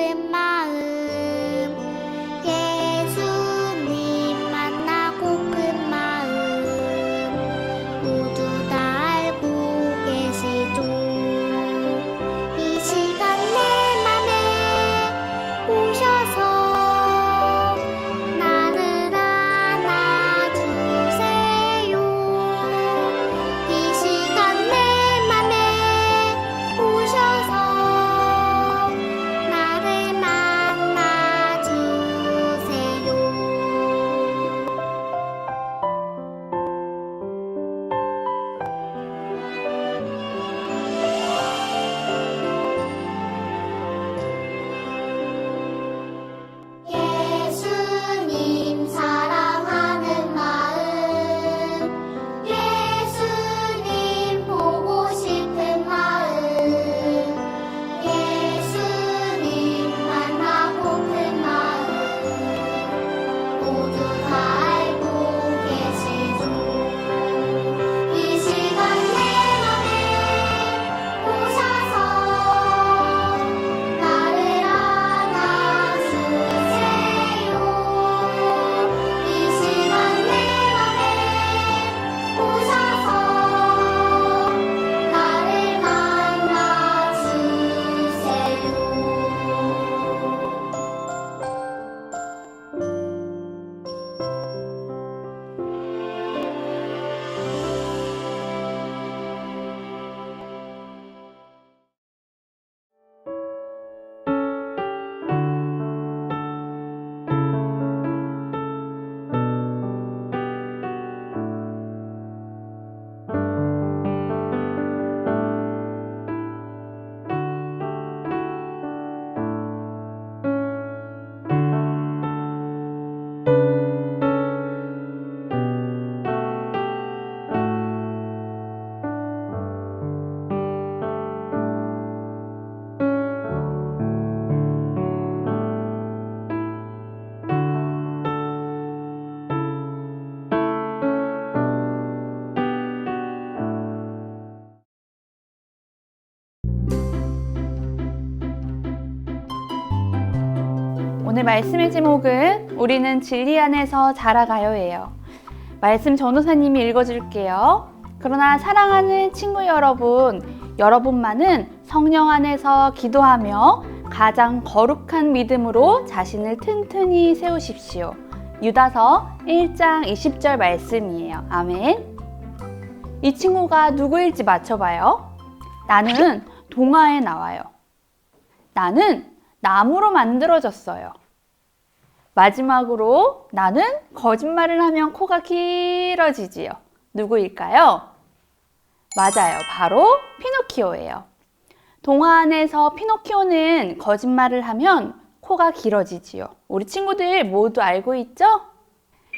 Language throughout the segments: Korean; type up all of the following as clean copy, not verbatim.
깊은 마음 예수님 만나고픈 마음 모두 다 알고 계시죠. 이 시간 내 맘에 오셔서 나를 안아주세요. 이 시간 내 맘에 오셔서 나를 만나주세요. 예수님 사랑하는 마음 예수님 보고 싶은 마음 예수님 만나고픈 마음 모두 다 알고 계시죠. 이 시간 내 맘에 오셔서 나를 안아주세요. 이 시간 내 맘에 오셔서 나를 오늘 말씀의 제목은 우리는 진리 안에서 자라가요예요. 말씀 전도사님이 읽어줄게요. 그러나 사랑하는 친구 여러분, 여러분만은 성령 안에서 기도하며 가장 거룩한 믿음으로 자신을 튼튼히 세우십시오. 유다서 1장 20절 말씀이에요. 아멘. 이 친구가 누구일지 맞춰봐요. 나는 동화에 나와요. 나는 나무로 만들어졌어요. 마지막으로 나는 거짓말을 하면 코가 길어지지요. 누구일까요? 맞아요. 바로 피노키오예요. 동화 안에서 피노키오는 거짓말을 하면 코가 길어지지요. 우리 친구들 모두 알고 있죠?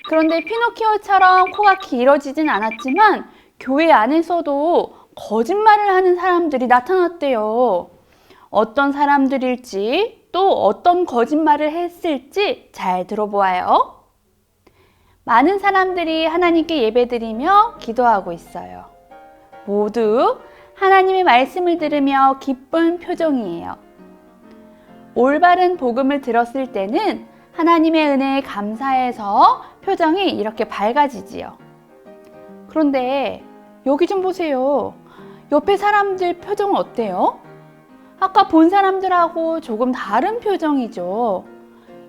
그런데 피노키오처럼 코가 길어지진 않았지만 교회 안에서도 거짓말을 하는 사람들이 나타났대요. 어떤 사람들일지 또 어떤 거짓말을 했을지 잘 들어보아요. 많은 사람들이 하나님께 예배드리며 기도하고 있어요. 모두 하나님의 말씀을 들으며 기쁜 표정이에요. 올바른 복음을 들었을 때는 하나님의 은혜에 감사해서 표정이 이렇게 밝아지지요. 그런데 여기 좀 보세요. 옆에 사람들 표정은 어때요? 아까 본 사람들하고 조금 다른 표정이죠.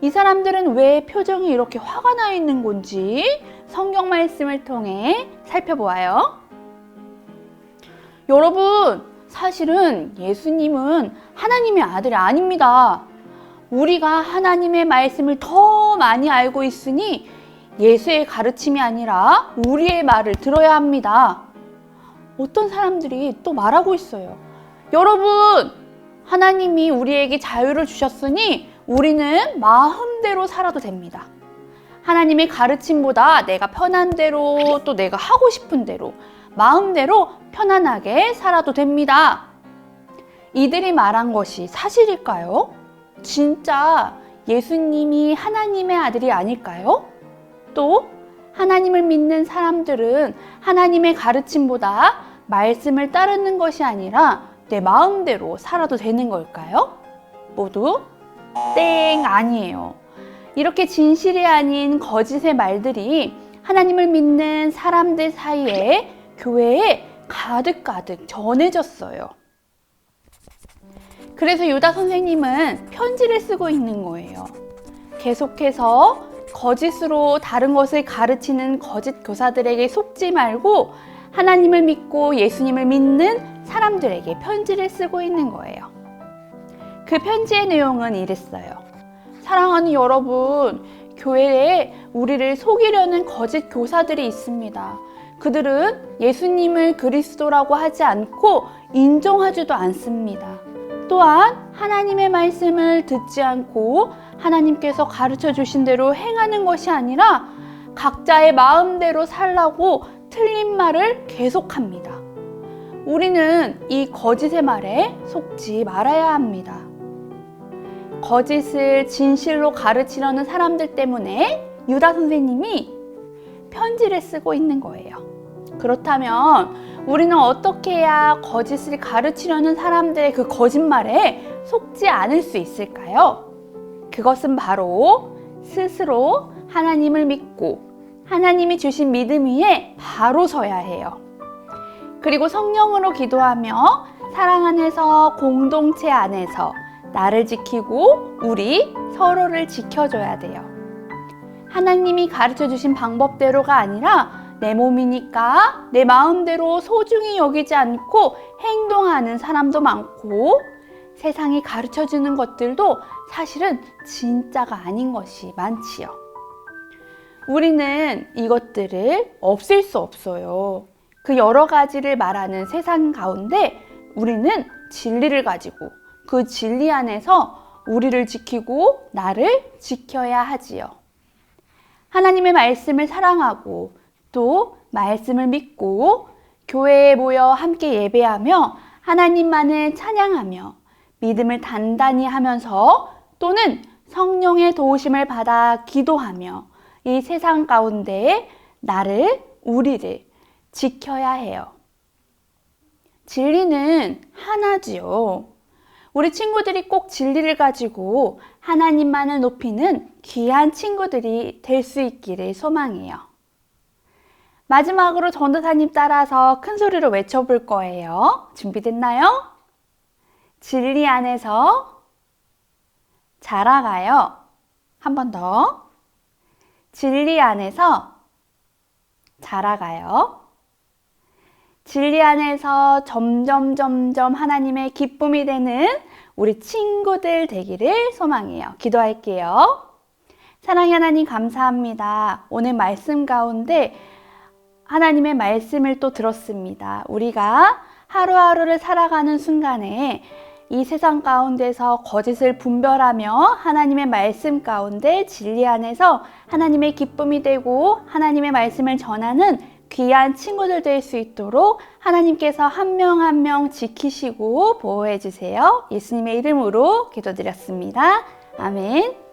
이 사람들은 왜 표정이 이렇게 화가 나 있는 건지 성경 말씀을 통해 살펴보아요. 여러분, 사실은 예수님은 하나님의 아들이 아닙니다. 우리가 하나님의 말씀을 더 많이 알고 있으니 예수의 가르침이 아니라 우리의 말을 들어야 합니다. 어떤 사람들이 또 말하고 있어요. 여러분, 하나님이 우리에게 자유를 주셨으니 우리는 마음대로 살아도 됩니다. 하나님의 가르침보다 내가 편한 대로 또 내가 하고 싶은 대로 마음대로 편안하게 살아도 됩니다. 이들이 말한 것이 사실일까요? 진짜 예수님이 하나님의 아들이 아닐까요? 또 하나님을 믿는 사람들은 하나님의 가르침보다 말씀을 따르는 것이 아니라 내 마음대로 살아도 되는 걸까요? 모두 땡, 아니에요. 이렇게 진실이 아닌 거짓의 말들이 하나님을 믿는 사람들 사이에 교회에 가득가득 전해졌어요. 그래서 유다 선생님은 편지를 쓰고 있는 거예요. 계속해서 거짓으로 다른 것을 가르치는 거짓 교사들에게 속지 말고 하나님을 믿고 예수님을 믿는 사람들에게 편지를 쓰고 있는 거예요. 그 편지의 내용은 이랬어요. 사랑하는 여러분, 교회에 우리를 속이려는 거짓 교사들이 있습니다. 그들은 예수님을 그리스도라고 하지 않고 인정하지도 않습니다. 또한 하나님의 말씀을 듣지 않고 하나님께서 가르쳐 주신 대로 행하는 것이 아니라 각자의 마음대로 살라고 틀린 말을 계속합니다. 우리는 이 거짓의 말에 속지 말아야 합니다. 거짓을 진실로 가르치려는 사람들 때문에 유다 선생님이 편지를 쓰고 있는 거예요. 그렇다면 우리는 어떻게 해야 거짓을 가르치려는 사람들의 그 거짓말에 속지 않을 수 있을까요? 그것은 바로 스스로 하나님을 믿고 하나님이 주신 믿음 위에 바로 서야 해요. 그리고 성령으로 기도하며 사랑 안에서 공동체 안에서 나를 지키고 우리 서로를 지켜줘야 돼요. 하나님이 가르쳐 주신 방법대로가 아니라 내 몸이니까 내 마음대로 소중히 여기지 않고 행동하는 사람도 많고 세상이 가르쳐 주는 것들도 사실은 진짜가 아닌 것이 많지요. 우리는 이것들을 없앨 수 없어요. 그 여러 가지를 말하는 세상 가운데 우리는 진리를 가지고 그 진리 안에서 우리를 지키고 나를 지켜야 하지요. 하나님의 말씀을 사랑하고 또 말씀을 믿고 교회에 모여 함께 예배하며 하나님만을 찬양하며 믿음을 단단히 하면서 또는 성령의 도우심을 받아 기도하며 이 세상 가운데 나를, 우리를 지켜야 해요. 진리는 하나지요. 우리 친구들이 꼭 진리를 가지고 하나님만을 높이는 귀한 친구들이 될 수 있기를 소망해요. 마지막으로 전도사님 따라서 큰 소리로 외쳐볼 거예요. 준비됐나요? 진리 안에서 자라가요. 한 번 더. 진리 안에서 자라가요. 진리 안에서 점점 하나님의 기쁨이 되는 우리 친구들 되기를 소망해요. 기도할게요. 사랑의 하나님 감사합니다. 오늘 말씀 가운데 하나님의 말씀을 또 들었습니다. 우리가 하루하루를 살아가는 순간에 이 세상 가운데서 거짓을 분별하며 하나님의 말씀 가운데 진리 안에서 하나님의 기쁨이 되고 하나님의 말씀을 전하는 귀한 친구들 될 수 있도록 하나님께서 한 명 한 명 지키시고 보호해 주세요. 예수님의 이름으로 기도드렸습니다. 아멘.